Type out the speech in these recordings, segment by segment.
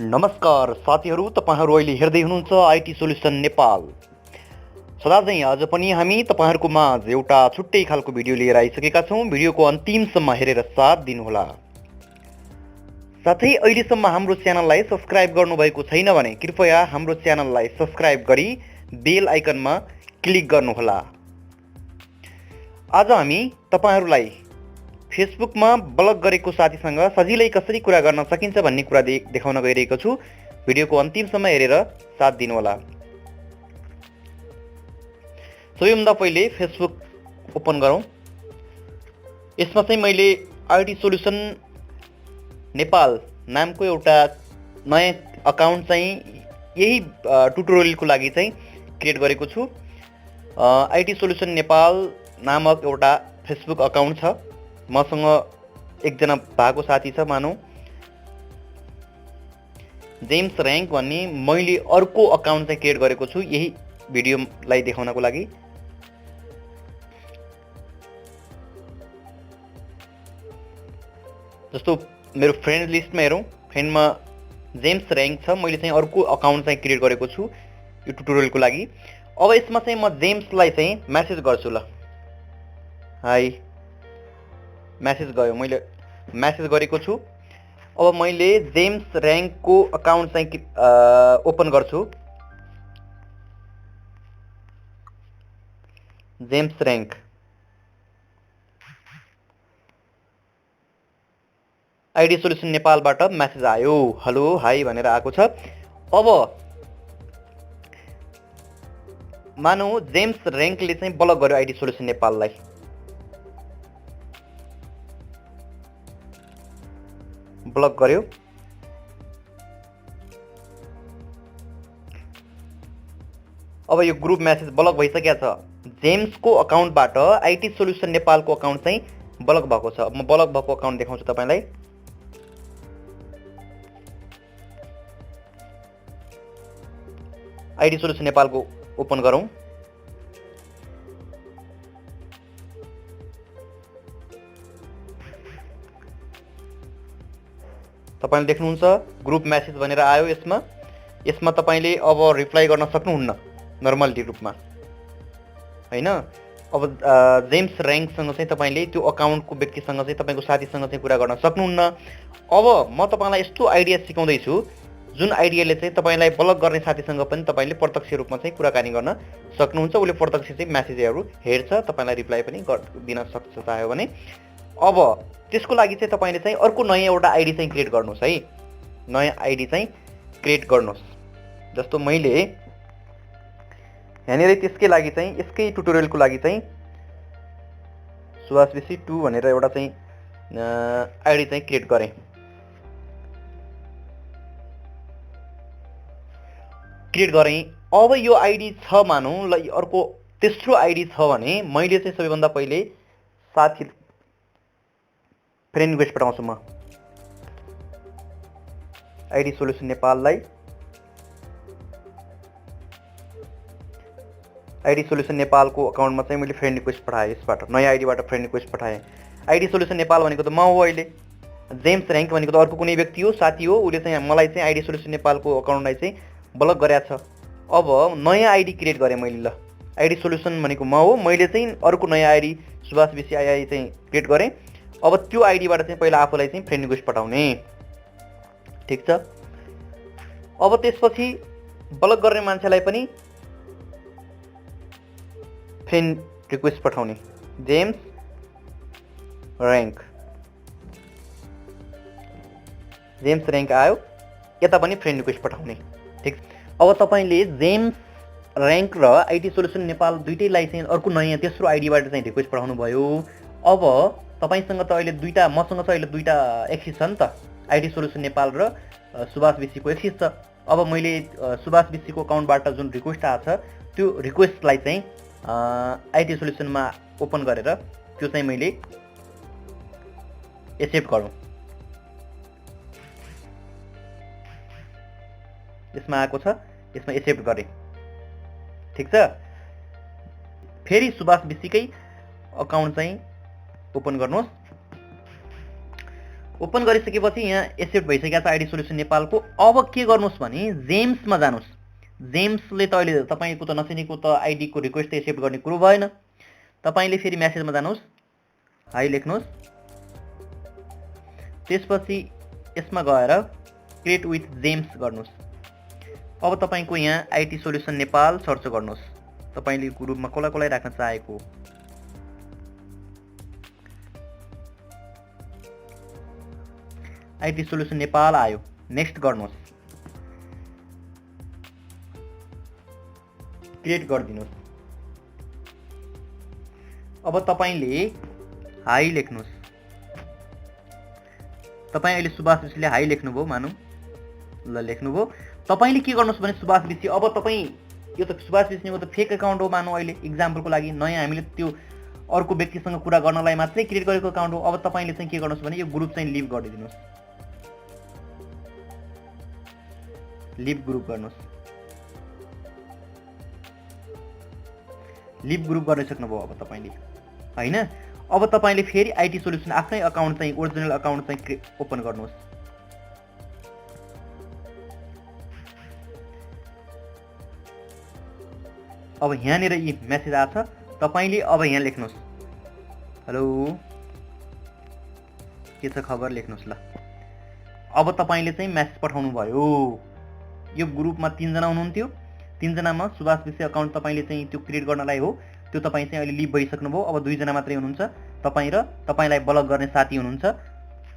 नमस्कार साथीहरू, तपाईहरू अहिले हेर्दै हुनुहुन्छ आईटी सोल्युसन नेपाल। सदाझै आज पनि हामी तपाईहरूको माझ एउटा छुट्टै खालको भिडियो लिएर आइसकेका छौँ। भिडियोको अन्तिमसम्म हेरेर साथ दिनुहोला। साथै अहिलेसम्म हाम्रो च्यानललाई सब्स्क्राइब गर्नुभएको छैन भने कृपया हाम्रो च्यानललाई सब्स्क्राइब गरी बेल आइकनमा क्लिक गर्नुहोला। आज हामी तपाईहरूलाई फेसबुकमा ब्लग गरेको साथीसँग सजिलै कसरी कुरा गर्न सकिन्छ भन्ने कुरा देखाउन गइरहेको छु। भिडियोको अन्तिमसम्म हेरेर साथ दिनुहोला। सबैभन्दा पहिले फेसबुक ओपन गरौँ। यसमा चाहिँ मैले आईटी सोल्युसन नेपाल नामको एउटा नयाँ अकाउन्ट चाहिँ यही ट्युटोरियलको लागि चाहिँ क्रिएट गरेको छु। आईटी सोल्युसन नेपाल नामक एउटा फेसबुक अकाउन्ट छ। मसँग एकजना भएको साथी छ, मानौ जेम्स र्याङ्क भन्ने मैले अर्को अकाउन्ट चाहिँ क्रिएट गरेको छु यही भिडियोलाई देखाउनको लागि। जस्तो मेरो फ्रेन्ड लिस्टमा हेरौँ, फ्रेन्डमा जेम्स र्याङ्क छ। मैले चाहिँ अर्को अकाउन्ट चाहिँ क्रिएट गरेको छु यो ट्युटोरियलको लागि। अब यसमा चाहिँ म जेम्सलाई चाहिँ मेसेज गर्छु। ल हाई, मेसेज गयो, मैले मेसेज गरेको छु। अब मैले जेम्स र्याङ्कको अकाउन्ट चाहिँ ओपन गर्छु। जेम्स र्याङ्क आईडी सोल्युसन नेपालबाट मेसेज आयो, हेलो हाई भनेर आएको छ। अब मानौ जेम्स र्याङ्कले चाहिँ ब्लक गर्यो आईडी सोल्युसन नेपाललाई। ब्लक गर्यो। अब यो ग्रुप मेसेज ब्लक भइसकेको छ। जेम्सको अकाउन्टबाट आईटी सोल्युसन नेपालको अकाउन्ट चाहिँ ब्लक भएको छ। म ब्लक भएको अकाउन्ट देखाउँछु तपाईलाई। आईटी सोल्युसन नेपालको ओपन गरौँ। तपाईले देख्नुहुन्छ ग्रुप मेसेज भनेर आयो। यसमा तपाईले अब रिप्लाई गर्न सक्नुहुन्न नर्मली रूपमा, हैन। अब जेम्स र्याङ्कसँग चाहिँ तपाईले त्यो अकाउन्टको व्यक्तिसँग चाहिँ तपाईको साथीसँग चाहिँ कुरा गर्न सक्नुहुन्न। अब म तपाईलाई यस्तो आइडिया सिकाउँदै छु जुन आइडियाले चाहिँ तपाईलाई ब्लक गर्ने साथीसँग पनि तपाईले प्रत्यक्ष रूपमा चाहिँ कुराकानी गर्न सक्नुहुन्छ। उसले प्रत्यक्ष चाहिँ मेसेजहरू हेर्छ, तपाईलाई रिप्लाई पनि दिन सक्छ चाह्यो भने। अब त्यसको लागि चाहिँ तपाईले चाहिँ अर्को नयाँ एउटा आइडी चाहिँ क्रिएट गर्नुहोस् है। नयाँ आइडी चाहिँ क्रिएट गर्नुहोस्। जस्तो मैले यहाँनिर त्यसकै लागि चाहिँ यसकै ट्युटोरियलको लागि चाहिँ सुभाष विसी 2 भनेर एउटा चाहिँ आइडी चाहिँ क्रिएट गरेँ। अब यो आइडी छ मानौँ, ल अर्को तेस्रो आइडी छ भने मैले चाहिँ सबैभन्दा पहिले साथी फ्रेन्ड रिक्वेस्ट पठाउँछु। म आईडी सोल्युसन नेपाललाई आईडी सोल्युसन नेपालको अकाउन्टमा चाहिँ मैले फ्रेन्ड रिक्वेस्ट पठाएँ। यसबाट नयाँ आइडीबाट फ्रेन्ड रिक्वेस्ट पठाएँ। आईडी सोल्युसन नेपाल भनेको त म हो, अहिले जेम्स र्याङ्क भनेको त अर्को कुनै व्यक्ति हो, साथी हो। उसले चाहिँ मलाई चाहिँ आईडी सोल्युसन नेपालको अकाउन्टलाई चाहिँ ब्लक गरेको छ। अब नयाँ आइडी क्रिएट गरेँ मैले। ल आईडी सोल्युसन भनेको म हो, मैले चाहिँ अर्को नयाँ आइडी सुभाष विसी आई चाहिँ क्रिएट गरेँ। अब त्यो आइडीबाट चाहिँ पहिला आफूलाई चाहिँ फ्रेन्ड रिक्वेस्ट पठाउने, ठिक छ। अब त्यसपछि ब्लक गर्ने मान्छेलाई पनि फ्रेन्ड रिक्वेस्ट पठाउने। जेम्स र्याङ्क आयो, यता पनि फ्रेन्ड रिक्वेस्ट पठाउने, ठिक। अब तपाईले जेम्स र्याङ्क र आईटी सोल्युसन नेपाल दुईटैलाई चाहिँ अर्को नयाँ तेस्रो आइडीबाट चाहिँ रिक्वेस्ट पठाउनु भयो। अब तपाईसँग त अहिले मसँग चाहिँ अहिले दुईटा एक्सिस छ नि त, आईटी सोल्युसन नेपाल र सुभाष विसीको एक्सिस छ। अब मैले सुभाष विसीको अकाउन्टबाट जुन रिक्वेस्ट आएको छ त्यो रिक्वेस्टलाई चाहिँ आईटी सोल्युसनमा ओपन गरेर त्यो चाहिँ मैले एक्सेप्ट गरौँ। यसमा आएको छ, यसमा एक्सेप्ट गरेँ, ठिक छ। फेरि सुभाष विसीकै अकाउन्ट चाहिँ ओपन गर्नुहोस्। ओपन गरिसकेपछि यहाँ एक्सेप्ट भइसकेको छ आइडी सोल्युसन नेपालको। अब के गर्नुहोस् भने जेम्समा जानुहोस्। जेम्सले त अहिले तपाईँको त नचिनेको त आइडीको रिक्वेस्ट त एक्सेप्ट गर्ने कुरो भएन। तपाईँले फेरि म्यासेजमा जानुहोस्, हाई लेख्नुहोस्, त्यसपछि यसमा गएर क्रिएट विथ जेम्स गर्नुहोस्। अब तपाईँको यहाँ आइटी सोल्युसन नेपाल सर्च गर्नुहोस्, तपाईँले ग्रुपमा कसलाई कसलाई राख्न चाहेको। आइटी सोल्युसन नेपाल आयो, नेक्स्ट गर्नुहोस्, क्रिएट गरिदिनुहोस्। अब तपाईँले हाई लेख्नुहोस्। तपाईँ अहिले सुभाष विषीले हाई लेख्नुभयो मानौँ, ल लेख्नुभयो। तपाईँले के गर्नुहोस् भने सुभाष विषी, अब तपाईँ यो त सुभाष विषीको त फेक एकाउन्ट हो मानौँ, अहिले इक्जाम्पलको लागि नयाँ हामीले त्यो अर्को व्यक्तिसँग कुरा गर्नलाई मात्रै क्रिएट गरेको अकाउन्ट हो। अब तपाईँले चाहिँ के गर्नुहोस् भने यो ग्रुप चाहिँ लिभ गरिदिनुहोस्, लिभ ग्रुप गर्नुहोस्। लिभ ग्रुप गरिसक्नुभयो अब तपाईँले, होइन। अब तपाईँले फेरि आइटी सोल्युसन आफ्नै अकाउन्ट चाहिँ ओरिजिनल अकाउन्ट चाहिँ ओपन गर्नुहोस्। अब यहाँनिर यी मेसेज आछ, तपाईँले अब यहाँ लेख्नुहोस्, हेलो के छ खबर लेख्नुहोस्। ल अब तपाईँले चाहिँ मेसेज पठाउनु भयो। यो ग्रुपमा 3 जना हुनुहुन्थ्यो, 3 जनामा सुभाष विषय अकाउन्ट तपाईँले चाहिँ त्यो क्रिएट गर्नलाई हो, त्यो तपाईँ चाहिँ अहिले लिभ भइसक्नुभयो। अब 2 जना मात्रै हुनुहुन्छ, तपाईँ र तपाईँलाई ब्लक गर्ने साथी हुनुहुन्छ।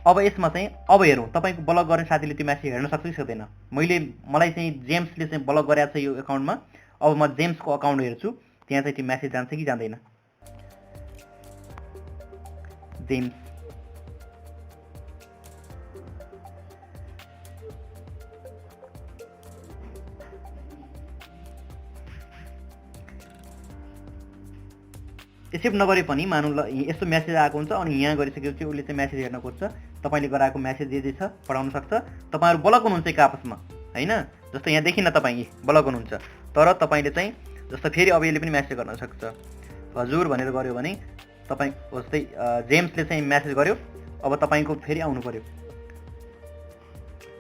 अब यसमा चाहिँ अब हेरौँ तपाईँको ब्लक गर्ने साथीले त्यो म्यासेज हेर्न सक्छ कि सक्दैन। मलाई चाहिँ जेम्सले चाहिँ ब्लक गरेको छ यो एकाउन्टमा। अब म जेम्सको अकाउन्ट हेर्छु, त्यहाँ चाहिँ त्यो म्यासेज जान्छ कि जाँदैन। जेम्स एक्सेप्ट नगरे पनि मानौँ ल यस्तो म्यासेज आएको हुन्छ, अनि यहाँ गरिसकेपछि उसले चाहिँ म्यासेज हेर्न खोज्छ। तपाईँले गराएको म्यासेज जे छ पढाउन सक्छ। तपाईँहरू ब्लक हुनुहुन्छ एक आपसमा, होइन। जस्तो यहाँ देखिन तपाईँ ब्लक हुनुहुन्छ, तर तपाईँले चाहिँ जस्तो फेरि अब यसले पनि म्यासेज गर्न सक्छ, हजुर भनेर गर्यो भने तपाईँ जस्तै जेम्सले चाहिँ म्यासेज गर्यो। अब तपाईँको फेरि आउनु पऱ्यो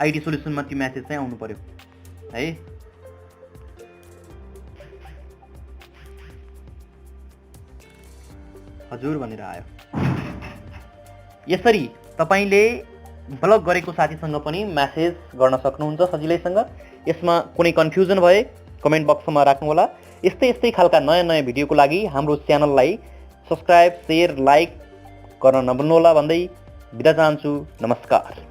आइडी सोल्युसनमा, त्यो म्यासेज चाहिँ आउनु पऱ्यो है। हजुर भनेर आयो। यसरी तपाईँले ब्लक गरेको साथीसँग पनि म्यासेज गर्न सक्नुहुन्छ सजिलैसँग। यसमा कुनै कन्फ्युजन भए कमेन्ट बक्समा राख्नुहोला। यस्तै खालका नयाँ भिडियोको लागि हाम्रो च्यानललाई सब्सक्राइब, सेयर, लाइक गर्न नभुल्नुहोला भन्दै बिदा चाहन्छु। नमस्कार।